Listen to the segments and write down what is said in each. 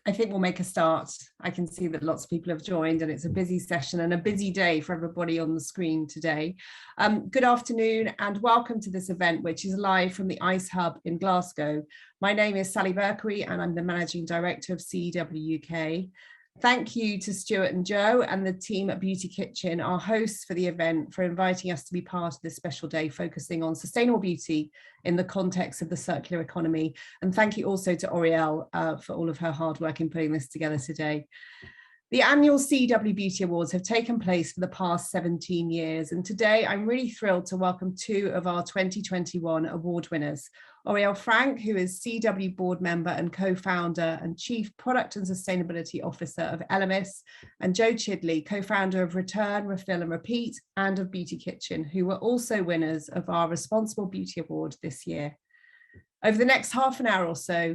I think we'll make a start. I can see that lots of people have joined and it's a busy session and a busy day for everybody on the screen today. Good afternoon and welcome to this event, which is live from the IceHub in Glasgow. My name is Sally Berkery and I'm the Managing Director of CEW UK. Thank you to Stuart and Joe and the team at Beauty Kitchen, our hosts for the event, for inviting us to be part of this special day focusing on sustainable beauty in the context of the circular economy. And thank you also to Oriele for all of her hard work in putting this together today. The annual CEW Beauty Awards have taken place for the past 17 years, and today I'm really thrilled to welcome two of our 2021 award winners. Oriele Frank, who is CEW board member and co-founder and Chief Product and Sustainability Officer of Elemis, and Joe Chidley, co-founder of Return, Refill and Repeat and of Beauty Kitchen, who were also winners of our Responsible Beauty Award this year. Over the next half an hour or so,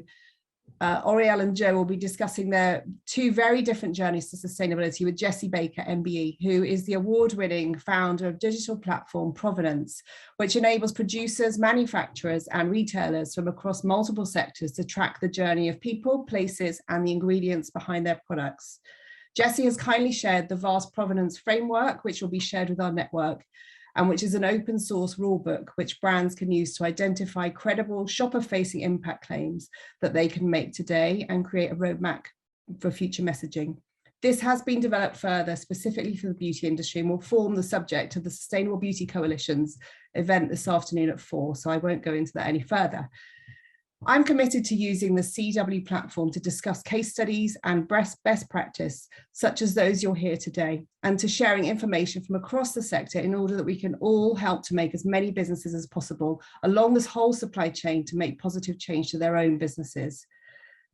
Oriele and Joe will be discussing their two very different journeys to sustainability with Jessi Baker MBE, who is the award-winning founder of digital platform Provenance, which enables producers, manufacturers and retailers from across multiple sectors to track the journey of people, places and the ingredients behind their products. Jessi has kindly shared the vast Provenance framework, which will be shared with our network, and which is an open source rulebook which brands can use to identify credible shopper-facing impact claims that they can make today and create a roadmap for future messaging. This has been developed further specifically for the beauty industry and will form the subject of the Sustainable Beauty Coalition's event this afternoon at 4, so I won't go into that any further. I'm committed to using the CEW platform to discuss case studies and best practice, such as those you'll hear today, and to sharing information from across the sector in order that we can all help to make as many businesses as possible along this whole supply chain to make positive change to their own businesses.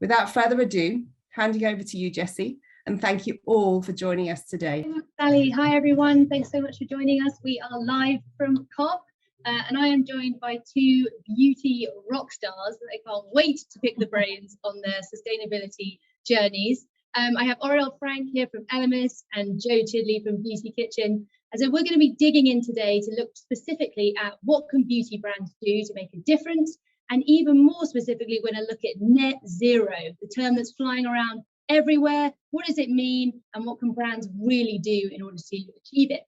Without further ado, handing over to you, Jessi, and thank you all for joining us today. Sally, hi everyone. Thanks so much for joining us. We are live from COP. And I am joined by two beauty rock stars that I can't wait to pick the brains on their sustainability journeys. I have Oriele Frank here from Elemis and Joe Chidley from Beauty Kitchen. And so we're going to be digging in today to look specifically at what can beauty brands do to make a difference. And even more specifically, we're going to look at net zero, the term that's flying around everywhere. What does it mean? And what can brands really do in order to achieve it?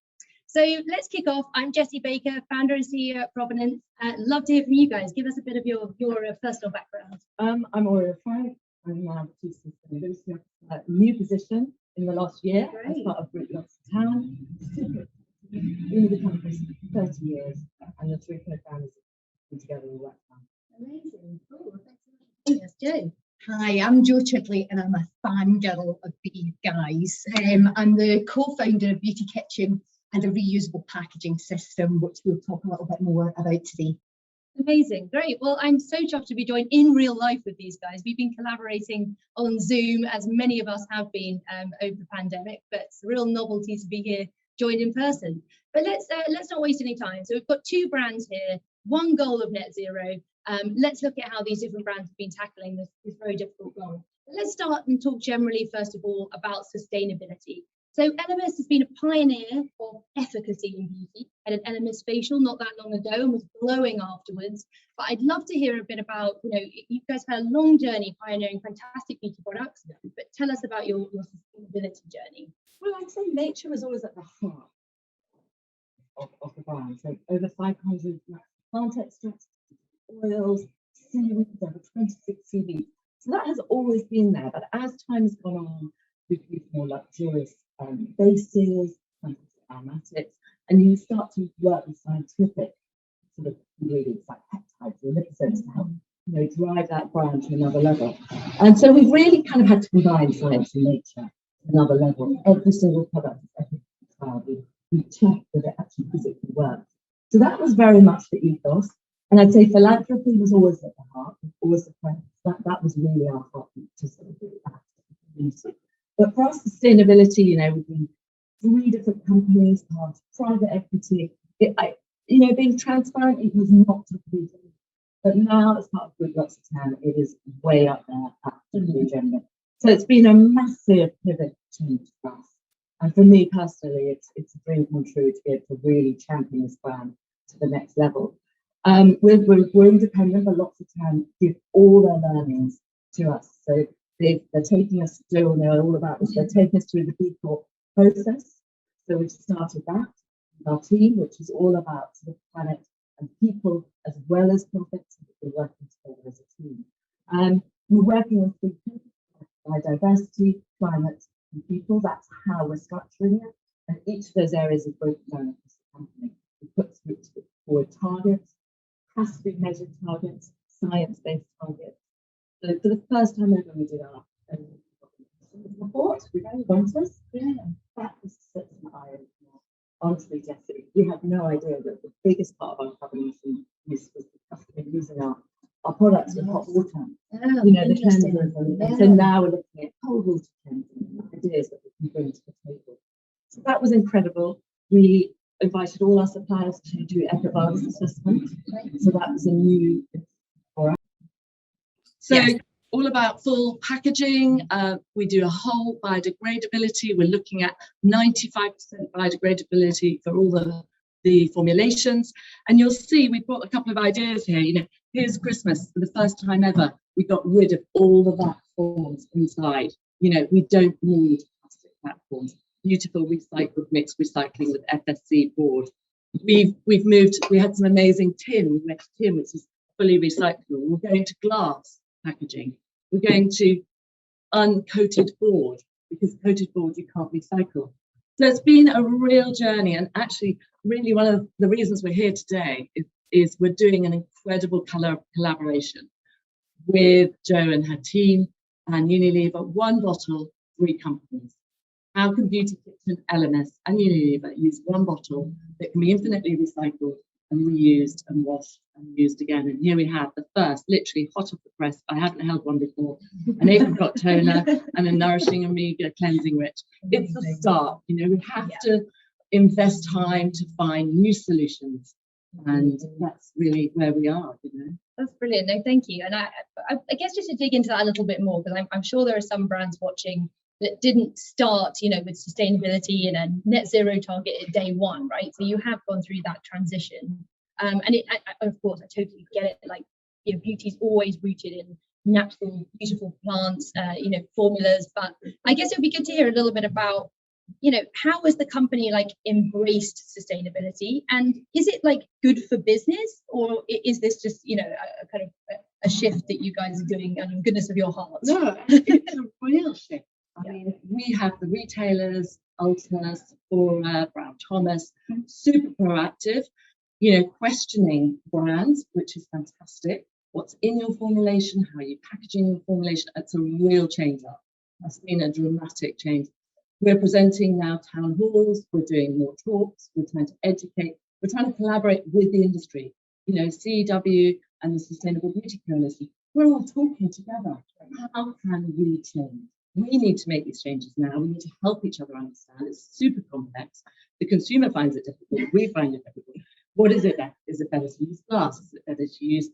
So let's kick off. I'm Jessi Baker, founder and CEO at Provenance. Love to hear from you guys. Give us a bit of your personal background. I'm Oriele Frank. I'm now the Chief Sustainability Officer, new position in the last year as part of Group Lots of Town. Been with the company for 30 years, and the three co-founders have been together all that time. Amazing. Cool. Thanks so much. Joe. Hi, I'm Joe Chidley and I'm a fangirl of these guys. I'm the co-founder of Beauty Kitchen and a reusable packaging system, which we'll talk a little bit more about today. Amazing, great. Well, I'm so chuffed to be joined in real life with these guys. We've been collaborating on Zoom, as many of us have been over the pandemic, but it's a real novelty to be here joined in person. But let's not waste any time. So we've got two brands here, one goal of net zero. Let's look at how these different brands have been tackling this very difficult goal. But let's start and talk generally, first of all, about sustainability. So Elemis has been a pioneer of efficacy in beauty. I had an Elemis facial not that long ago and was glowing afterwards. But I'd love to hear a bit about, you guys had a long journey pioneering fantastic beauty products, but tell us about your sustainability journey. Well, I'd say nature was always at the heart of the brand. So over 500 plant extracts, oils, seaweeds, over 26 seaweeds. So that has always been there. But as time has gone on, we've used more luxurious bases, aromatics, and you start to work with scientific sort of ingredients like peptides or lipids to help drive that brand to another level. And so we've really kind of had to combine science and nature to another level. Every single product, every trial, we check that it actually physically works. So that was very much the ethos. And I'd say philanthropy was always at the heart, always the premise. That was really our heartbeat to sort of do that. But for us, sustainability, we've been 3 different companies, part of private equity. Being transparent, it was not to be done. But now, as part of Group Lots of Town, it is way up there at the agenda. So it's been a massive pivot change for us. And for me personally, it's a dream come true to be able to really champion this brand to the next level. We're independent, but Lots of Town give all their learnings to us. So They're taking us, Joe will know all about this, they're taking us through the B Corp process. So we've started that with our team, which is all about the planet and people as well as profits. We're working together as a team. We're working on 3 people, biodiversity, climate, and people. That's how we're structuring it. And each of those areas is broken down across the company. We put forward targets, has to be measured targets, science-based targets. So for the first time ever, we did our report. We went to us. Yeah, that was such an eye-opener. Honestly, Jessi, we had no idea that the biggest part of our carbon emission use was the customer using our products with hot water. Oh, You know, the cleansers. And so now we're looking at cold water cleansing, ideas that we can bring to the table. So that was incredible. We invited all our suppliers to do eco-virus assessment. So that was a new for us. So all about full packaging. We do a whole biodegradability. We're looking at 95% biodegradability for all the formulations. And you'll see we've got a couple of ideas here. You know, here's Christmas. For the first time ever, we got rid of all the platforms inside. You know, we don't need plastic platforms. Beautiful recycled mixed recycling with FSC board. We've moved, we had some amazing tin. We went to tin, which is fully recyclable. We're going to glass packaging. We're going to uncoated board, because coated board you can't recycle. So it's been a real journey, and actually really one of the reasons we're here today is we're doing an incredible collaboration with Jo and her team and Unilever. 1 bottle, 3 companies. How can Beauty Kitchen, Elemis and Unilever use 1 bottle that can be infinitely recycled and reused and washed and used again? And here we have the first, literally hot off the press. I haven't held one before. An apricot toner and a nourishing omega cleansing rich. It's the start. You know, we have to invest time to find new solutions, and that's really where we are. You know, That's brilliant. No, thank you. And I guess just to dig into that a little bit more, because I'm sure there are some brands watching that didn't start, you know, with sustainability and a net zero target at day 1, right? So you have gone through that transition. And of course, I totally get it. Like, you know, beauty's always rooted in natural, beautiful plants, you know, formulas. But I guess it would be good to hear a little bit about, you know, how has the company like embraced sustainability, and is it like good for business, or is this just, you know, a kind of a shift that you guys are doing out of goodness of your heart? no, it's a real shift. I mean, we have the retailers, Ulta, Sephora, Brown Thomas, super proactive, you know, questioning brands, which is fantastic. What's in your formulation? How are you packaging your formulation? It's a real change up. That's been a dramatic change. We're presenting now town halls. We're doing more talks. We're trying to educate. We're trying to collaborate with the industry. You know, CEW and the Sustainable Beauty Coalition. We're all talking together. How can we change? We need to make these changes now. We need to help each other understand. It's super complex. The consumer finds it difficult. We find it difficult. What is it better? Is it better to use glass? Is it better to use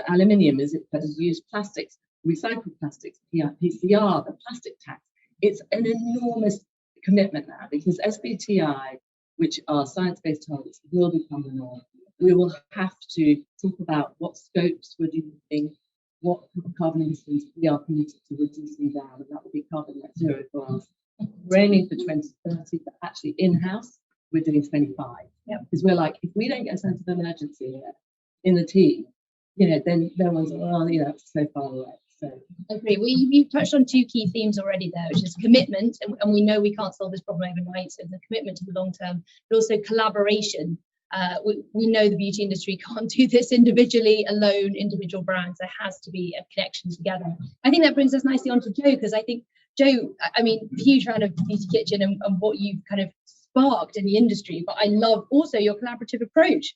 aluminium? Is it better to use plastics, recycled plastics, PCR, the plastic tax? It's an enormous commitment now, because SBTI, which are science-based targets, will become the norm. We will have to talk about what scopes we're using, what carbon emissions we are committed to reducing down, and that will be carbon net zero for us. We're aiming for 2030, but actually in-house, we're doing 25. Because we're like, if we don't get a sense of emergency here in the team, you know, then no one's, well, you know, it's so far away. So I agree. Well, you've touched on 2 key themes already there, which is commitment, and we know we can't solve this problem overnight, so the commitment to the long term, but also collaboration. We know the beauty industry can't do this individually, alone, individual brands. There has to be a connection together. I think that brings us nicely on to Jo, because I think, Jo, I mean, huge fan of Beauty Kitchen and what you've kind of sparked in the industry, but I love also your collaborative approach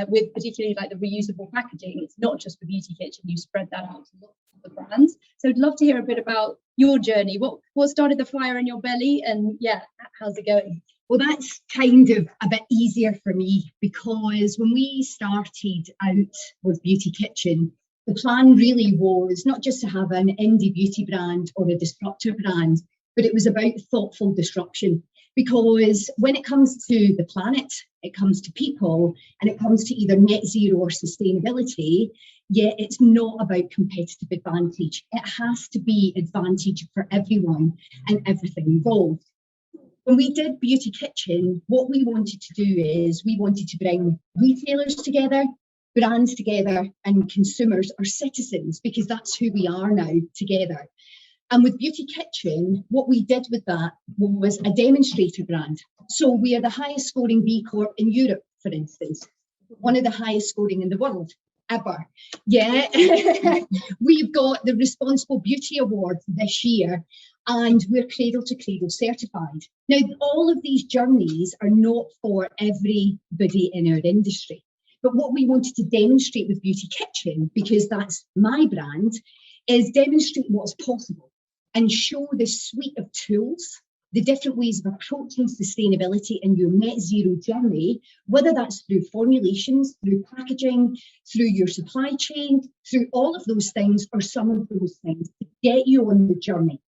with particularly like the reusable packaging. It's not just for Beauty Kitchen, you spread that out to lots of other brands. So I'd love to hear a bit about your journey. What started the fire in your belly, and yeah, how's it going? Well, that's kind of a bit easier for me, because when we started out with Beauty Kitchen, the plan really was not just to have an indie beauty brand or a disruptor brand, but it was about thoughtful disruption. Because when it comes to the planet, it comes to people, and it comes to either net zero or sustainability, yeah, it's not about competitive advantage. It has to be advantage for everyone and everything involved. When we did Beauty Kitchen, what we wanted to do is we wanted to bring retailers together, brands together, and consumers or citizens, because that's who we are now together. And with Beauty Kitchen, what we did with that was a demonstrator brand. So we are the highest scoring B Corp in Europe, for instance, one of the highest scoring in the world ever. Yeah, we've got the Responsible Beauty Award this year, and we're Cradle to Cradle certified. Now, all of these journeys are not for everybody in our industry. But what we wanted to demonstrate with Beauty Kitchen, because that's my brand, is demonstrate what's possible and show the suite of tools, the different ways of approaching sustainability in your net zero journey, whether that's through formulations, through packaging, through your supply chain, through all of those things or some of those things to get you on the journey.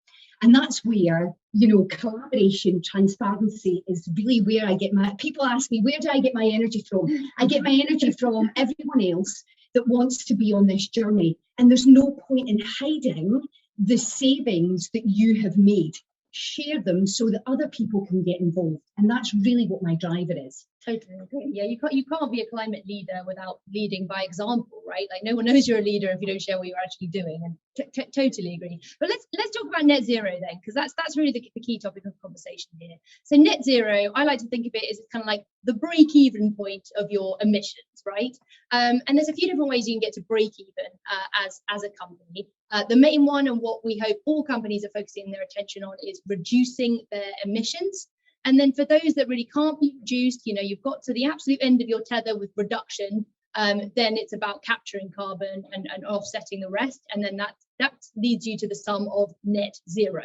And that's where, you know, collaboration, transparency is really where I get my, people ask me, where do I get my energy from? I get my energy from everyone else that wants to be on this journey. And there's no point in hiding the savings that you have made. Share them so that other people can get involved. And that's really what my driver is. Totally agree. Yeah, you can't be a climate leader without leading by example, right? Like no one knows you're a leader if you don't share what you're actually doing. And totally agree. But let's talk about net zero then, because that's really the key topic of conversation here. So net zero, I like to think of it as kind of like the break-even point of your emissions, right? And there's a few different ways you can get to break even as a company. The main one, and what we hope all companies are focusing their attention on, is reducing their emissions. And then for those that really can't be reduced, you know, you've got to the absolute end of your tether with reduction, then it's about capturing carbon and offsetting the rest. And then that leads you to the sum of net zero.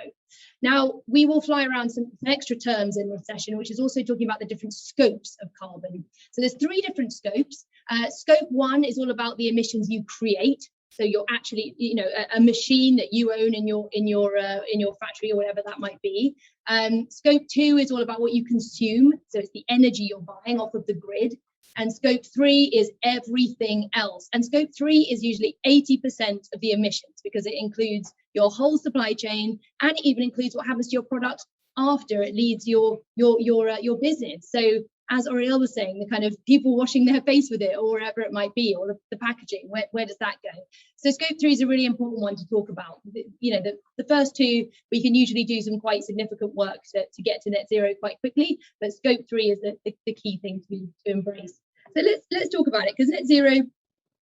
Now, we will fly around some extra terms in this session, which is also talking about the different scopes of carbon. So there's 3 different scopes. Scope 1 is all about the emissions you create. So you're actually, you know, a machine that you own in your factory or whatever that might be. Scope 2 is all about what you consume. So it's the energy you're buying off of the grid. And scope 3 is everything else. And scope 3 is usually 80% of the emissions, because it includes your whole supply chain, and it even includes what happens to your product after it leaves your business. So as Oriele was saying, the kind of people washing their face with it or wherever it might be, or the packaging, where does that go? So scope 3 is a really important one to talk about. You know, the first 2, we can usually do some quite significant work to get to net zero quite quickly, but scope 3 is the key thing to embrace. So let's talk about it, because net zero,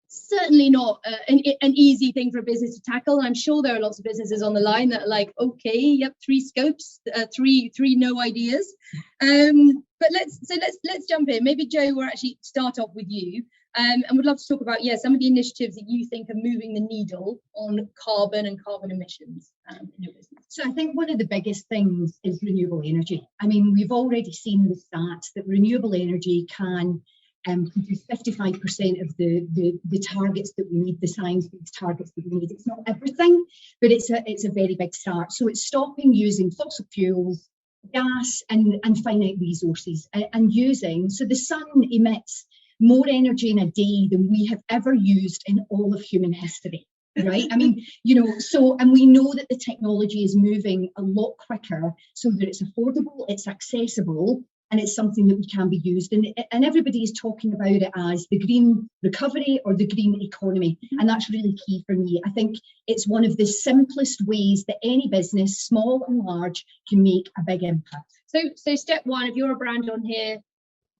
certainly not an easy thing for a business to tackle. I'm sure there are lots of businesses on the line that are like, okay, yep, 3 scopes, three no ideas. But let's jump in. Maybe Jo, we'll actually start off with you, and would love to talk about some of the initiatives that you think are moving the needle on carbon and carbon emissions in your business. So I think one of the biggest things is renewable energy. I mean, we've already seen the stats that renewable energy can produce 55% of the targets that we need, the science-based targets that we need. It's not everything, but it's a very big start. So it's stopping using fossil fuels, gas and finite resources, and using, so the sun emits more energy in a day than we have ever used in all of human history, right? I mean, you know, so, and we know that the technology is moving a lot quicker so that it's affordable, it's accessible, and it's something that can be used. And everybody is talking about it as the green recovery or the green economy. And that's really key for me. I think it's one of the simplest ways that any business, small and large, can make a big impact. So step 1, if you're a brand on here,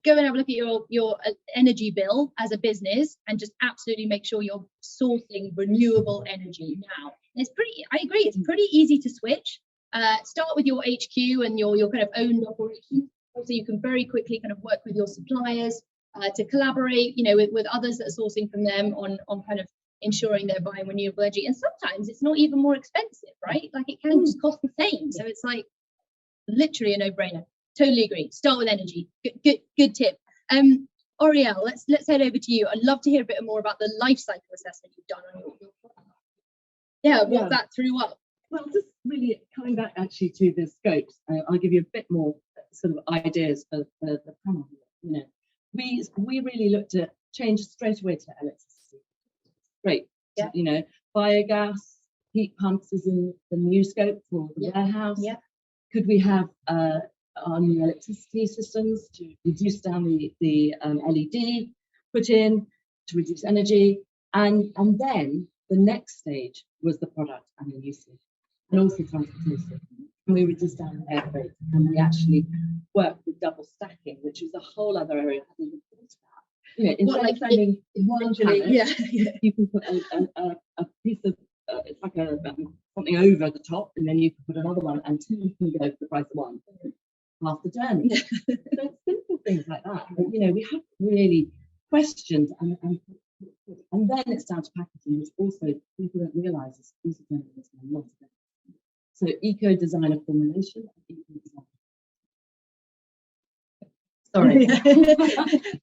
go and have a look at your energy bill as a business, and just absolutely make sure you're sourcing renewable energy now. And I agree, it's pretty easy to switch. Start with your HQ and your kind of owned operation. So you can very quickly kind of work with your suppliers to collaborate, you know, with others that are sourcing from them on kind of ensuring they're buying renewable energy. And sometimes it's not even more expensive, right? Like it can just cost the same. So it's like literally a no-brainer. Totally agree. Start with energy. Good tip. Oriele, let's head over to you. I'd love to hear a bit more about the life cycle assessment you've done on your product. What that threw up. Well, just really coming back actually to the scopes, I'll give you a bit more sort of ideas for the panel. You know, we really looked at change straight away to electricity. Great. Yeah. You know, biogas, heat pumps is in the new scope for the warehouse. Yeah. Could we have our new electricity systems to reduce down the LED put in to reduce energy? And then the next stage was the product and the usage, and also transportation. And we reduced down the air freight, and we actually worked with double stacking, which is a whole other area I haven't even thought about. You know, instead of sending one pallet, you can put a piece of it's like something over the top, and then you can put another one, and two can go for the price of one. Half the journey. So it's simple things like that. But, you know, we have really questioned, and then it's down to packaging, which also people don't realise is also generating a lot of it. So eco design of formulation and eco design. Sorry.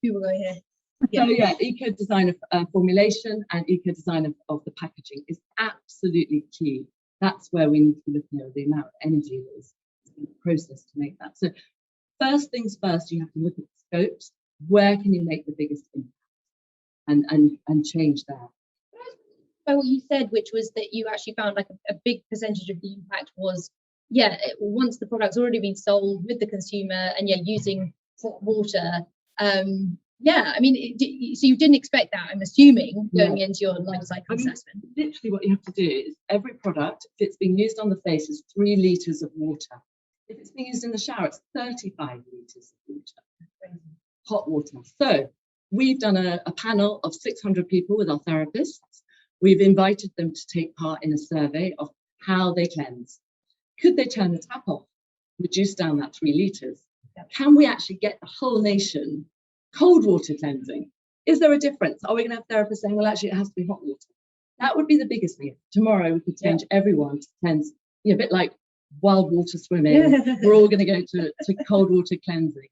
People go here. So yeah, eco design of formulation and eco design of the packaging is absolutely key. That's where we need to be looking at the amount of energy that is in the process to make that. So first things first, you have to look at the scopes. Where can you make the biggest impact and change that? By what you said, which was that you actually found like a big percentage of the impact was, once the product's already been sold with the consumer and using hot water. I mean, so you didn't expect that, I'm assuming, going into your life cycle assessment. Literally what you have to do is every product, if it's being used on the face, is 3 litres of water. If it's being used in the shower, it's 35 litres of water. Hot water. So we've done a panel of 600 people with our therapists. We've invited them to take part in a survey of how they cleanse. Could they turn the tap off, reduce down that 3 litres? Can we actually get the whole nation cold water cleansing? Is there a difference? Are we going to have therapists saying, well, actually, it has to be hot water? That would be the biggest thing. Tomorrow, we could change everyone to cleanse, a bit like wild water swimming. We're all going to go to cold water cleansing.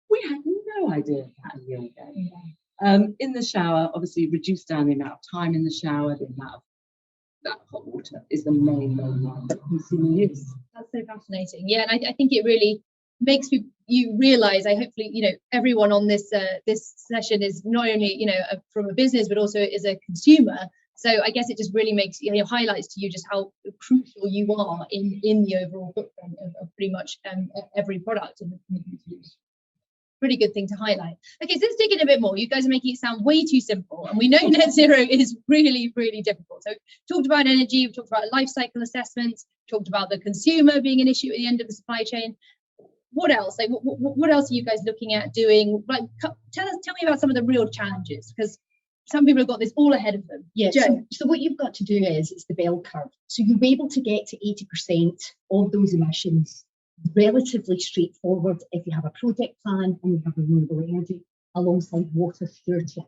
We had no idea of that a year ago. In the shower, obviously, reduce down the amount of time in the shower, the amount of that hot water is the main line of consumer use. That's so fascinating. Yeah, and I think it really makes you realize, hopefully, everyone on this session is not only, from a business, but also as a consumer. So I guess it just really makes, highlights to you just how crucial you are in the overall footprint of pretty much every product in the consumer. Pretty good thing to highlight. Okay, so let's dig in a bit more. You guys are making it sound way too simple, and we know net zero is really, really difficult. So talked about energy, we talked about life cycle assessments, talked about the consumer being an issue at the end of the supply chain. What else? Like, what else are you guys looking at doing? Like, tell me about some of the real challenges, because some people have got this all ahead of them. Yeah. So what you've got to do is it's the bell curve. So you'll be able to get to 80% of those emissions relatively straightforward if you have a project plan and you have renewable energy alongside water stewardship.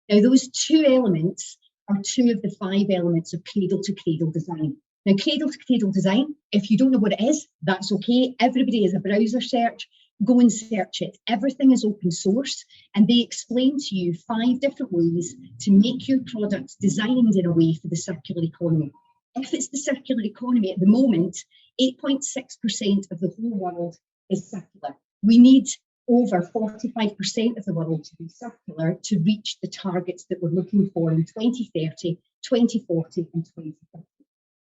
Now, those 2 elements are 2 of the 5 elements of cradle to cradle design. Now, cradle to cradle design, if you don't know what it is, that's okay. Everybody is a browser search. Go and search it. Everything is open source, and they explain to you 5 different ways to make your products designed in a way for the circular economy. If it's the circular economy at the moment, 8.6% of the whole world is circular. We need over 45% of the world to be circular to reach the targets that we're looking for in 2030, 2040 and 2050.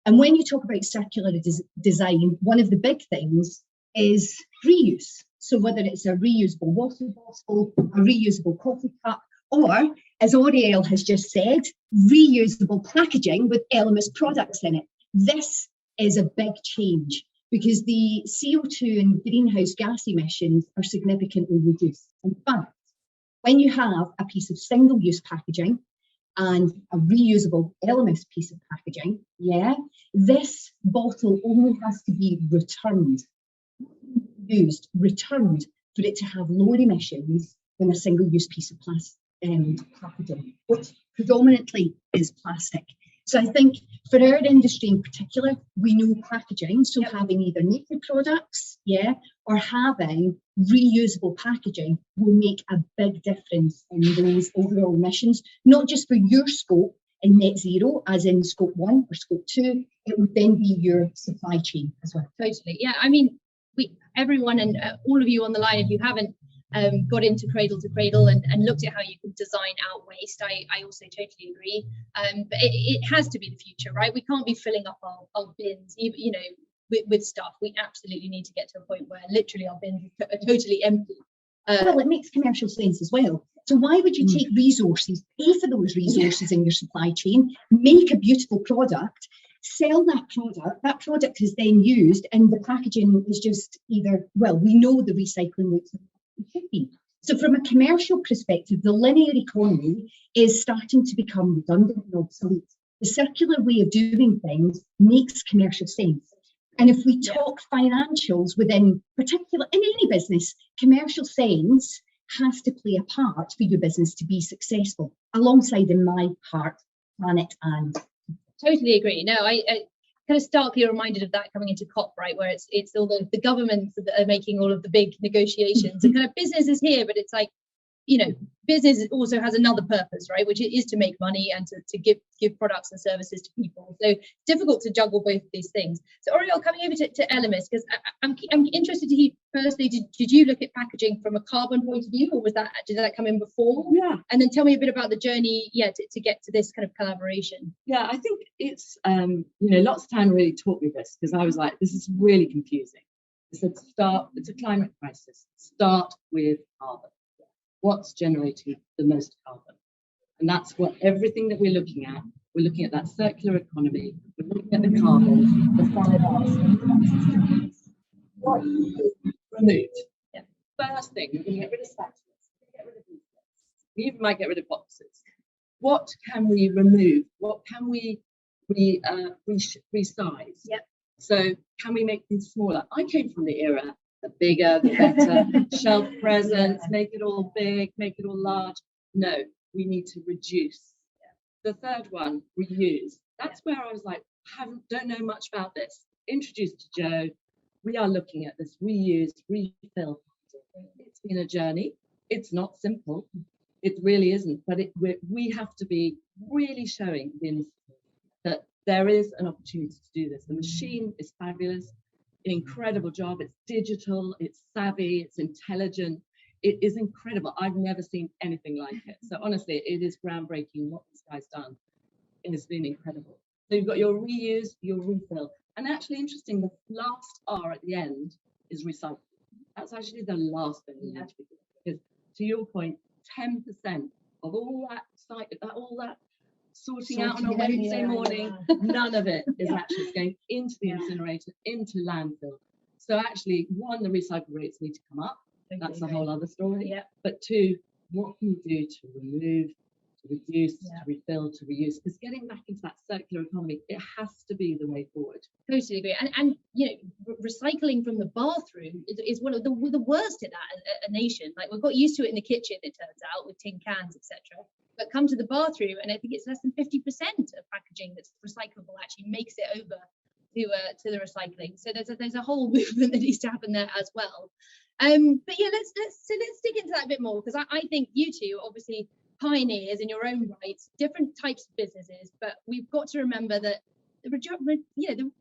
And when you talk about circular design, one of the big things is reuse. So whether it's a reusable water bottle, a reusable coffee cup, or, as Oriele has just said, reusable packaging with Elemis products in it. This is a big change because the CO2 and greenhouse gas emissions are significantly reduced. In fact, when you have a piece of single-use packaging and a reusable Elemis piece of packaging, this bottle only has to be returned for it to have lower emissions than a single-use piece of packaging, which predominantly is plastic. So I think for our industry in particular, we know packaging, so having either naked products, or having reusable packaging will make a big difference in those overall emissions, not just for your scope in net zero, as in scope 1 or scope 2, it would then be your supply chain as well. Totally. Yeah, I mean, everyone and all of you on the line, if you haven't got into Cradle to Cradle and looked at how you can design out waste. I also totally agree. But it has to be the future, right? We can't be filling up our bins, you know, with stuff. We absolutely need to get to a point where literally our bins are totally empty. Well, it makes commercial sense as well. So why would you take resources, pay for those resources in your supply chain, make a beautiful product, sell that product is then used, and the packaging is just either, well, we know the recycling rates should be. So from a commercial perspective, the linear economy is starting to become redundant and obsolete. The circular way of doing things makes commercial sense. And if we talk financials within particular, in any business, commercial sense has to play a part for your business to be successful, alongside, in my heart, planet and. Totally agree. No, I kind of starkly reminded of that coming into COP, right, where it's all the governments that are making all of the big negotiations, and kind of business is here, but it's like, you know, business also has another purpose, right, which is to make money and to give products and services to people. So it's difficult to juggle both of these things. So Oriele, coming over to Elemis, because I'm interested to hear, firstly, did you look at packaging from a carbon point of view, or did that come in before? Yeah. And then tell me a bit about the journey, to get to this kind of collaboration. Yeah, I think it's, you know, lots of time really taught me this, because I was like, this is really confusing. I said, it's a climate crisis. Start with carbon. What's generating the most carbon? And that's what everything that we're looking at that circular economy, we're looking at the carbon, the 5 R's. What is removed? Yeah. First thing, we're going to get rid of spatulas, we're going to get rid of leaflets. We even might get rid of boxes. What can we remove? What can we resize? Yep. So can we make things smaller? I came from the era, the bigger, the better, shelf presence, make it all big, make it all large. No, we need to reduce. The third one, reuse. That's where I was like, don't know much about this. Introduced to Joe. We are looking at this reuse, refill. It's been a journey. It's not simple. It really isn't. But we have to be really showing the initiative that there is an opportunity to do this. The machine is fabulous. Incredible job. It's digital, it's savvy, it's intelligent. It is incredible. I've never seen anything like it. So honestly, it is groundbreaking what this guy's done. It has been incredible. So you've got your reuse, your refill. And actually interesting, the last R at the end is recycle. That's actually the last thing we need to be doing. Because to your point, 10% of all that sorting out on a Wednesday morning, none of it is actually going into the incinerator, into landfill. So actually, one, the recycle rates need to come up. That's a whole other story. Yeah. But two, what can we do to remove, to reduce, to refill, to reuse? Because getting back into that circular economy, it has to be the way forward. Totally agree. And you know, recycling from the bathroom is one of the worst at that as a nation. Like, we've got used to it in the kitchen, it turns out, with tin cans, etc. But come to the bathroom, and I think it's less than 50% of packaging that's recyclable actually makes it over to the recycling. So there's a whole movement that needs to happen there as well. But yeah, let's dig into that a bit more, because I think you two are obviously pioneers in your own right, different types of businesses, but we've got to remember that the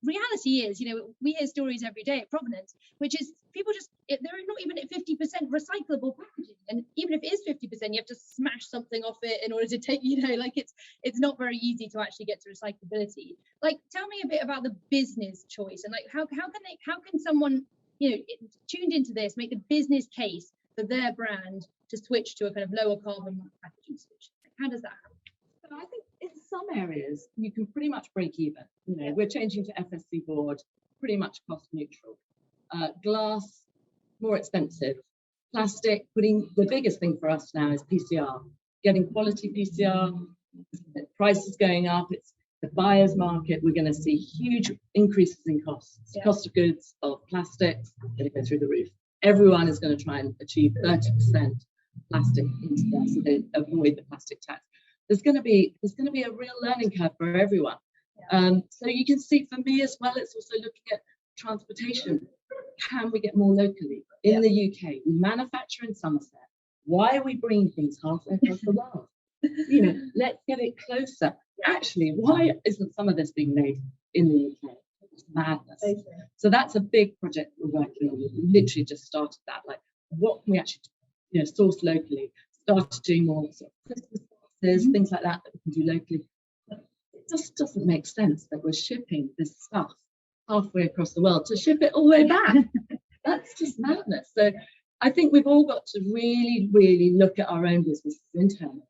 reality is, you know, we hear stories every day at Provenance, which is people they're not even at 50% recyclable packaging, and even if it is 50%, you have to smash something off it in order to take, you know, like it's not very easy to actually get to recyclability. Like, tell me a bit about the business choice, and like how can someone, you know, tuned into this, make the business case for their brand to switch to a kind of lower carbon packaging solution? Like, how does that happen? So I think in some areas you can pretty much break even. You know, we're changing to FSC board, pretty much cost neutral. Glass, more expensive. Plastic, the biggest thing for us now is PCR. Getting quality PCR, the price is going up. It's the buyer's market. We're going to see huge increases in costs. Cost of goods of plastics going to go through the roof. Everyone is going to try and achieve 30% plastic into there, so they avoid the plastic tax. There's going to be a real learning curve for everyone. So you can see, for me as well, it's also looking at transportation. Can we get more locally? In the UK, we manufacture in Somerset. Why are we bringing things halfway across the world? You know, let's get it closer. Actually, why isn't some of this being made in the UK? It's madness. So that's a big project we're working on. We literally just started that. Like, what can we actually do? sourced locally. Started doing more sort of Christmas boxes, things like that we can do locally. But it just doesn't make sense that we're shipping this stuff halfway across the world to ship it all the way back. That's just madness. So I think we've all got to really, really look at our own businesses internally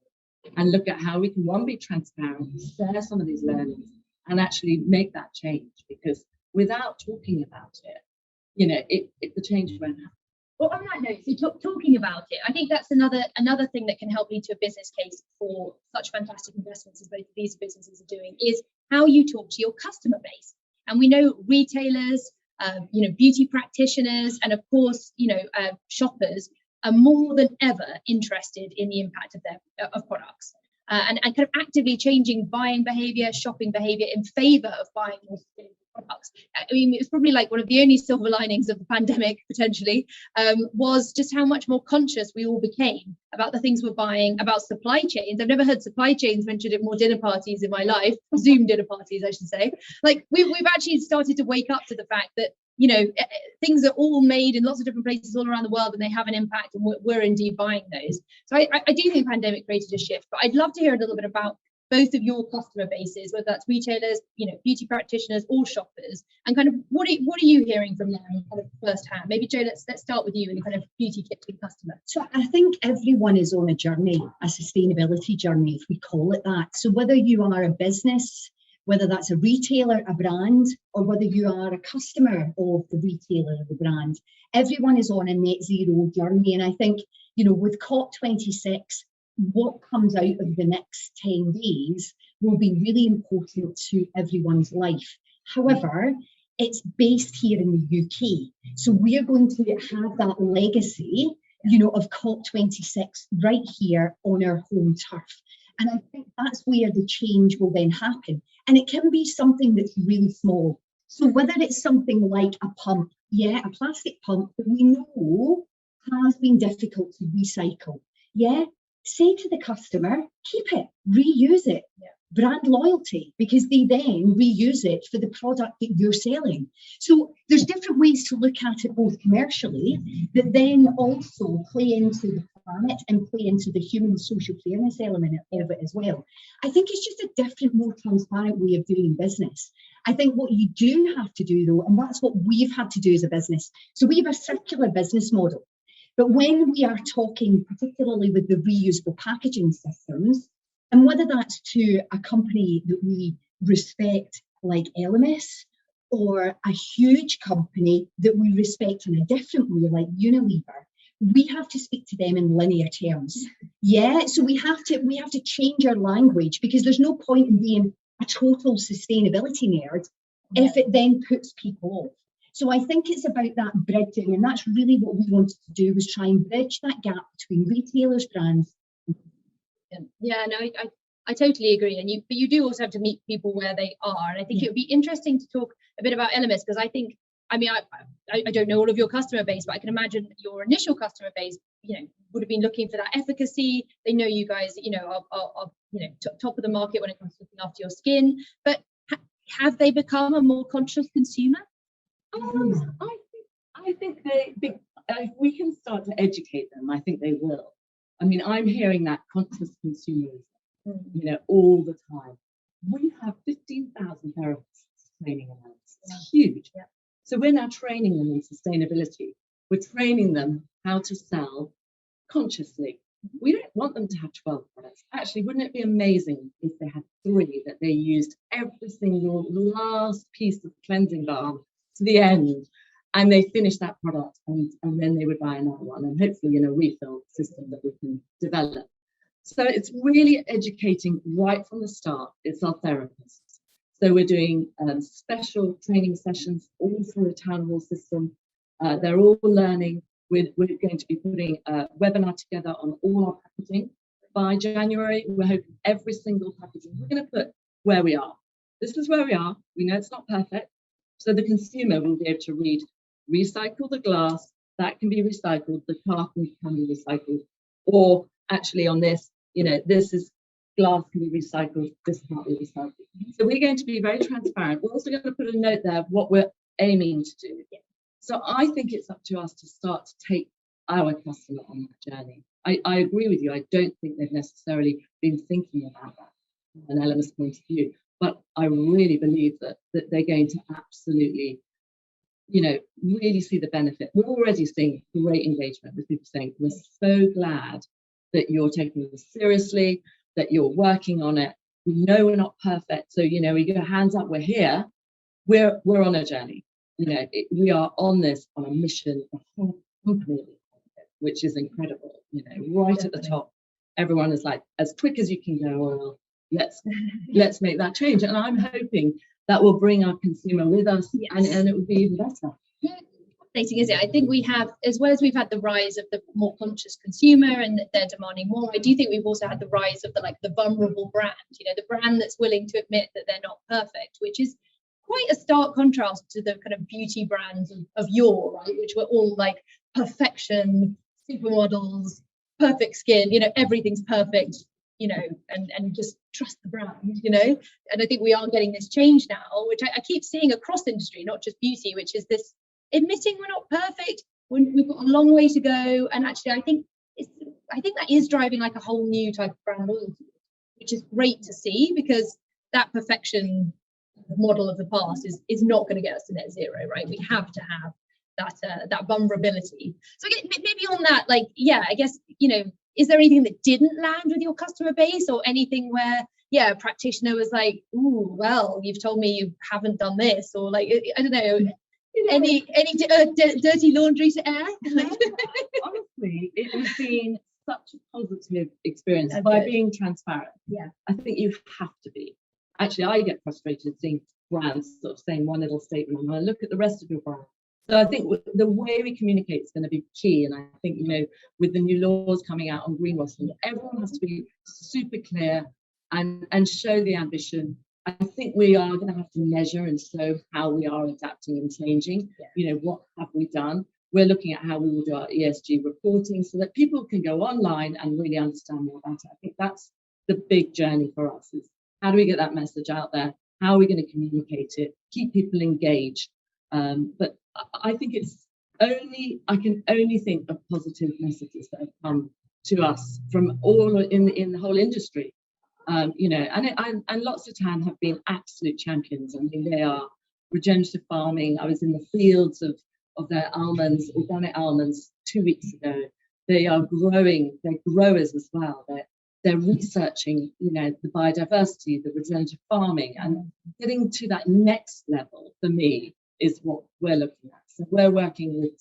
and look at how we can, one, be transparent, share some of these learnings, and actually make that change. Because without talking about it, the change won't happen. Well, on that note, so talking about it, I think that's another thing that can help lead to a business case for such fantastic investments as both of these businesses are doing, is how you talk to your customer base. And we know retailers, beauty practitioners, and of course, shoppers are more than ever interested in the impact of products, and kind of actively changing buying behavior, shopping behavior in favor of buying more sustainable products. I mean, it's probably like one of the only silver linings of the pandemic, potentially, was just how much more conscious we all became about the things we're buying, about supply chains. I've never heard supply chains mentioned at more dinner parties in my life, Zoom dinner parties, I should say. Like we've actually started to wake up to the fact that, things are all made in lots of different places all around the world, and they have an impact, and we're indeed buying those. So I do think pandemic created a shift, but I'd love to hear a little bit about both of your customer bases, whether that's retailers, beauty practitioners, or shoppers, and kind of what are you hearing from them kind of firsthand? Maybe Jo, let's start with you in the kind of beauty kitchen customer. So I think everyone is on a journey, a sustainability journey, if we call it that. So whether you are a business, whether that's a retailer, a brand, or whether you are a customer of the retailer or the brand, everyone is on a net zero journey. And I think, with COP26, what comes out of the next 10 days will be really important to everyone's life. However, it's based here in the UK. So we're going to have that legacy, of COP26 right here on our home turf. And I think that's where the change will then happen. And it can be something that's really small. So whether it's something like a pump, a plastic pump that we know has been difficult to recycle, say to the customer, keep it, reuse it, brand loyalty, because they then reuse it for the product that you're selling. So there's different ways to look at it, both commercially, but then also play into the planet and play into the human social fairness element of it as well. I think it's just a different, more transparent way of doing business. I think what you do have to do, though, and that's what we've had to do as a business. So we have a circular business model. But when we are talking particularly with the reusable packaging systems, and whether that's to a company that we respect like Elemis, or a huge company that we respect in a different way like Unilever, we have to speak to them in linear terms. So we have to change our language, because there's no point in being a total sustainability nerd if it then puts people off. So I think it's about that bridging, and that's really what we wanted to do, was try and bridge that gap between retailers, brands. I totally agree. But you do also have to meet people where they are. And I think it would be interesting to talk a bit about Elemis, because I don't know all of your customer base, but I can imagine your initial customer base, would have been looking for that efficacy. They know you guys, are top of the market when it comes to looking after your skin. But have they become a more conscious consumer? I think if we can start to educate them, I think they will. I mean, I'm hearing that conscious consumerism, all the time. We have 15,000 therapists training in us. It's huge. Yeah. So we're now training them in sustainability. We're training them how to sell consciously. We don't want them to have 12 products. Actually, wouldn't it be amazing if they had 3 that they used every single last piece of cleansing balm to the end, and they finish that product, and then they would buy another one, and hopefully in a refill system that we can develop. So it's really educating right from the start. It's our therapists. So we're doing special training sessions all through a town hall system. They're all learning. We're going to be putting a webinar together on all our packaging. By January, we're hoping every single packaging, we're going to put where we are. This is where we are. We know it's not perfect. So the consumer will be able to read, recycle the glass, that can be recycled, the carton can be recycled, or actually on this, this is glass can be recycled, this can't be recycled. So we're going to be very transparent. We're also going to put a note there of what we're aiming to do. So I think it's up to us to start to take our customer on that journey. I agree with you. I don't think they've necessarily been thinking about that from an Elemis point of view, but I really believe that they're going to absolutely, really see the benefit. We're already seeing great engagement with people saying, we're so glad that you're taking this seriously, that you're working on it. We know we're not perfect, so we go hands up. We're here. We're on a journey. We are on this on a mission. The whole company, which is incredible. Right at the top, everyone is like, as quick as you can go. Well, let's make that change. And I'm hoping that will bring our consumer with us, and it will be even better. Yeah. Fascinating, is it? I think we have, as well as we've had the rise of the more conscious consumer and that they're demanding more, I do think we've also had the rise of the vulnerable brand, the brand that's willing to admit that they're not perfect, which is quite a stark contrast to the kind of beauty brands of yore, right, which were all like perfection, supermodels, perfect skin, everything's perfect, and just trust the brand, and I think we are getting this change now, which I keep seeing across industry, not just beauty, which is this admitting we're not perfect, we've got a long way to go. And actually I think that is driving like a whole new type of brand loyalty, which is great to see, because that perfection model of the past is not going to get us to net zero, right? We have to have that vulnerability. So again, maybe on that, I guess, is there anything that didn't land with your customer base, or anything where a practitioner was like, ooh, well, you've told me you haven't done this, or I don't know, any dirty laundry to air? Honestly, it has been such a positive experience by being transparent. Yeah, I think you have to be. Actually, I get frustrated seeing brands sort of saying one little statement, and I look at the rest of your brand. So I think the way we communicate is going to be key. And I think, with the new laws coming out on greenwashing, everyone has to be super clear and show the ambition. I think we are going to have to measure and show how we are adapting and changing. What have we done? We're looking at how we will do our ESG reporting so that people can go online and really understand more about it. I think that's the big journey for us, is how do we get that message out there? How are we going to communicate it? Keep people engaged. But I think I can only think of positive messages that have come to us from all in the whole industry. And lots of town have been absolute champions. I mean, they are regenerative farming. I was in the fields of their almonds, organic almonds, 2 weeks ago. They are growing. They're growers as well. They're researching, the biodiversity, the regenerative farming, and getting to that next level for me is what we're looking at. So we're working with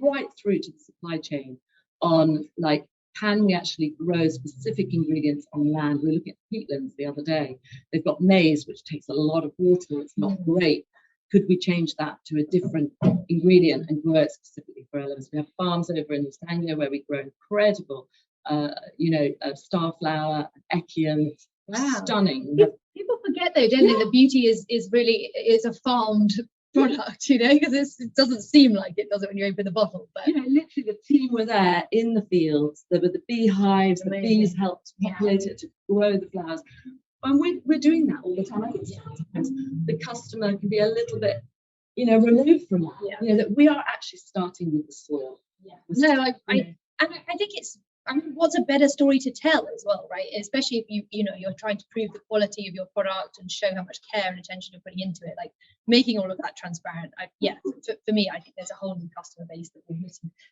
right through to the supply chain on can we actually grow specific ingredients on land? We were looking at peatlands the other day. They've got maize, which takes a lot of water. It's not great. Could we change that to a different ingredient and grow it specifically for Elemis? We have farms over in East Anglia where we grow incredible, starflower, echium. Wow. Stunning. People forget though, don't they, that beauty is really a farmed product, because it doesn't seem like it, does it, when you open the bottle? But literally the team were there in the fields. There were the beehives. Amazing. The bees helped populate it to grow the flowers, and we're doing that all the time. I think sometimes the customer can be a little bit removed from that. That we are actually starting with the soil. I think it's, what's a better story to tell as well, right? Especially if you're trying to prove the quality of your product and show how much care and attention you're putting into it, making all of that transparent. For me, I think there's a whole new customer base that will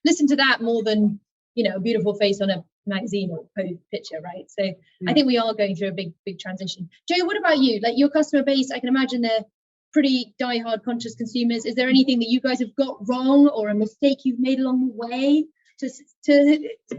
listen to that more than a beautiful face on a magazine or picture, right? So I think we are going through a big transition. Joe, what about you? Your customer base, I can imagine they're pretty diehard conscious consumers. Is there anything that you guys have got wrong, or a mistake you've made along the way to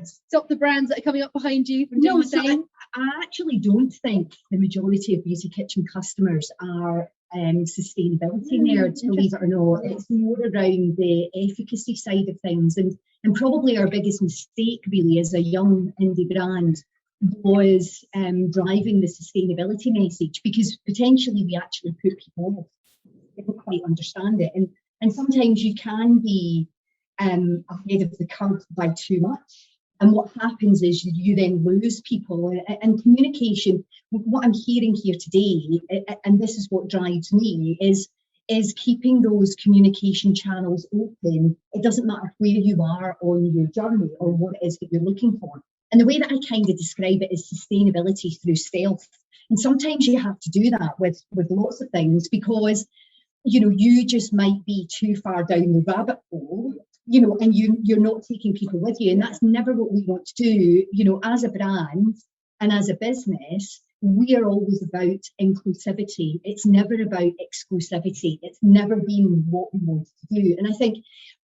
stop the brands that are coming up behind you from doing the same? I actually don't think the majority of beauty kitchen customers are sustainability nerds, believe it or not. It's more around the efficacy side of things, and probably our biggest mistake really as a young indie brand was driving the sustainability message, because potentially we actually put people off. They don't quite understand it, and sometimes you can be ahead of the curve by too much, and what happens is you then lose people. And communication, what I'm hearing here today, and this is what drives me, is is keeping those communication channels open. It doesn't matter where you are on your journey or what it is that you're looking for. And the way that I kind of describe it is sustainability through stealth. And sometimes you have to do that with lots of things, because, you know, you just might be too far down the rabbit hole, you know, and you're not taking people with you. And that's never what we want to do. You know, as a brand and as a business, we are always about inclusivity. It's never about exclusivity. It's never been what we want to do. And I think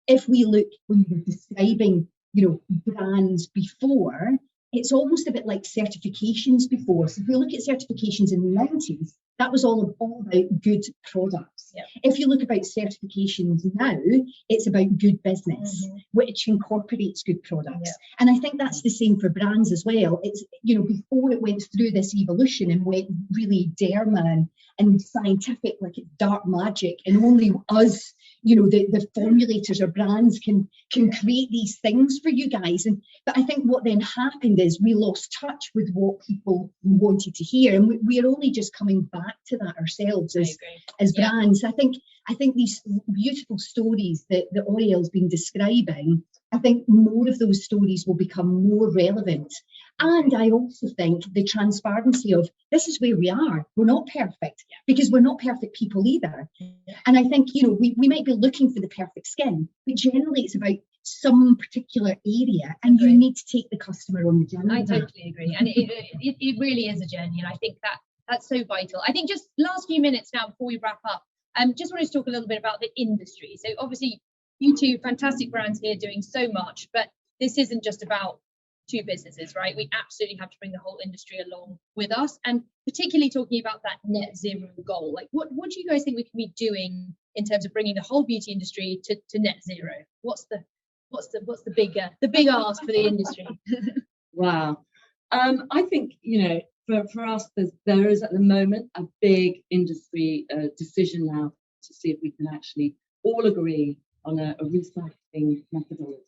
if we look, when you were describing, you know, brands before, it's almost a bit like certifications before. So if we look at certifications in the 90s, that was all about good products. Yep. If you look about certifications now, it's about good business, which incorporates good products. Yep. And I think that's the same for brands as well. It's, you know, before it went through this evolution and went really derma and scientific, like it's dark magic, and only us, you know, the formulators or brands can create these things for you guys. But I think what then happened is we lost touch with what people wanted to hear, and we are only just coming back to that ourselves as brands. I think these beautiful stories that Oriele's been describing, I think more of those stories will become more relevant. And I also think the transparency of this is where we are. We're not perfect, because we're not perfect people either. And I think, you know, we might be looking for the perfect skin, but generally it's about some particular area, and you need to take the customer on the journey. I totally agree. And it really is a journey. And I think that's so vital. I think just last few minutes now before we wrap up, just wanted to talk a little bit about the industry. So obviously you two fantastic brands here doing so much, but this isn't just about two businesses, right? We absolutely have to bring the whole industry along with us, and particularly talking about that net zero goal. Like what do you guys think we can be doing in terms of bringing the whole beauty industry to net zero? What's the big ask for the industry? Wow. I think, you know, for us, there is at the moment a big industry decision now to see if we can actually all agree on a recycling methodology.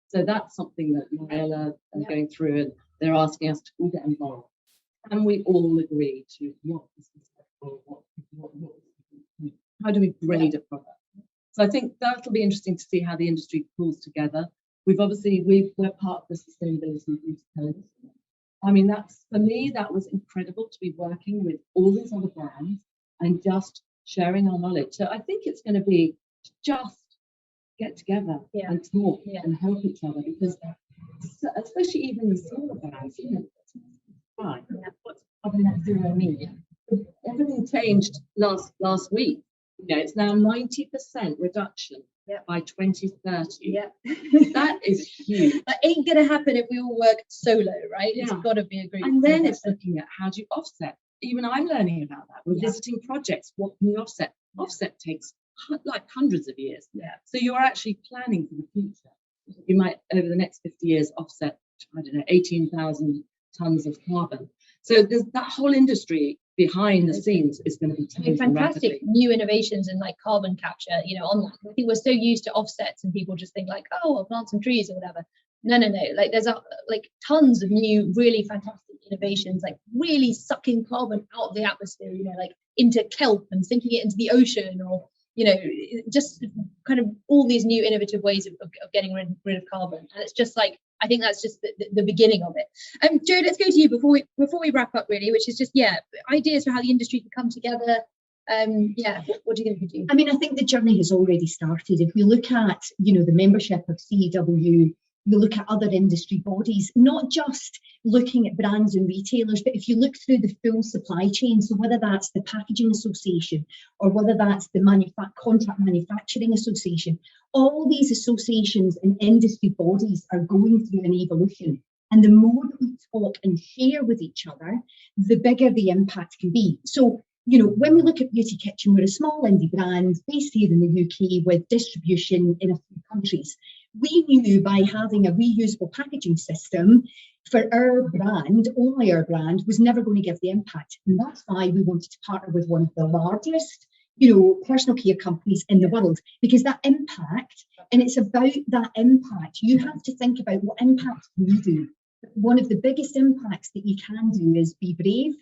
So that's something that Oriele are going through, and they're asking us to all get involved. And we all agree to what is respectful, how do we grade a product? So I think that'll be interesting to see how the industry pulls together. We're part of the Sustainability Beauty Coalition. I mean, for me, that was incredible to be working with all these other brands and just sharing our knowledge. So I think it's going to be just get together and talk and help each other, because especially even the smaller brands, you know, what's net zero mean? Everything changed last week. You know, it's now 90% reduction by 2030. That is huge. That ain't gonna happen if we all work solo, right? It's got to be a group. And then it's looking at how do you offset. Even I'm learning about that. We're visiting projects. What can you offset? Offset takes like hundreds of years. So you're actually planning for the future. You might, over the next 50 years, offset, I don't know, 18,000 tons of carbon. So there's that whole industry behind the scenes is going to be changing fantastic rapidly. new innovations in like carbon capture, you know, online. I think we're so used to offsets, and people just think like, oh, I'll plant some trees or whatever. No. Like there's like tons of new, really fantastic innovations, like really sucking carbon out of the atmosphere, you know, like into kelp and sinking it into the ocean, or, you know, just kind of all these new innovative ways of getting rid of carbon. And it's just like, I think that's just the beginning of it. Jo, let's go to you before we wrap up, really, which is just, ideas for how the industry can come together. What do you think we do? I mean, I think the journey has already started. If we look at, you know, the membership of CEW, we look at other industry bodies, not just looking at brands and retailers, but if you look through the full supply chain, so whether that's the Packaging Association or whether that's the Contract Manufacturing Association, all these associations and industry bodies are going through an evolution. And the more that we talk and share with each other, the bigger the impact can be. So, you know, when we look at Beauty Kitchen, we're a small indie brand based here in the UK with distribution in a few countries. We knew by having a reusable packaging system for our brand, only our brand, was never going to give the impact. And that's why we wanted to partner with one of the largest, you know, personal care companies in the world, because that impact, and it's about that impact. You have to think about what impact can you do. One of the biggest impacts that you can do is be brave,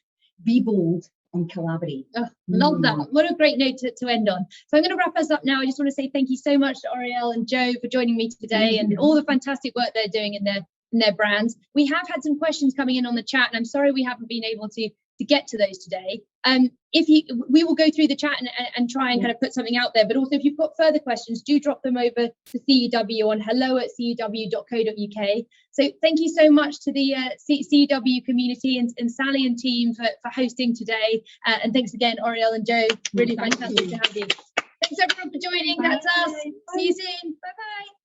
be bold, and collaborate. Oh, love that. What a great note to end on. So I'm going to wrap us up now. I just want to say thank you so much to Oriele and Joe for joining me today and all the fantastic work they're doing in their brands. We have had some questions coming in on the chat, and I'm sorry we haven't been able to get to those today. We will go through the chat and try and kind of put something out there, but also if you've got further questions, do drop them over to CEW on hello@cew.co.uk. So thank you so much to the CEW community and Sally and team for hosting today, and thanks again Oriele and Joe, really fantastic to have you. Thanks everyone for joining. That's us. See you soon. Bye bye.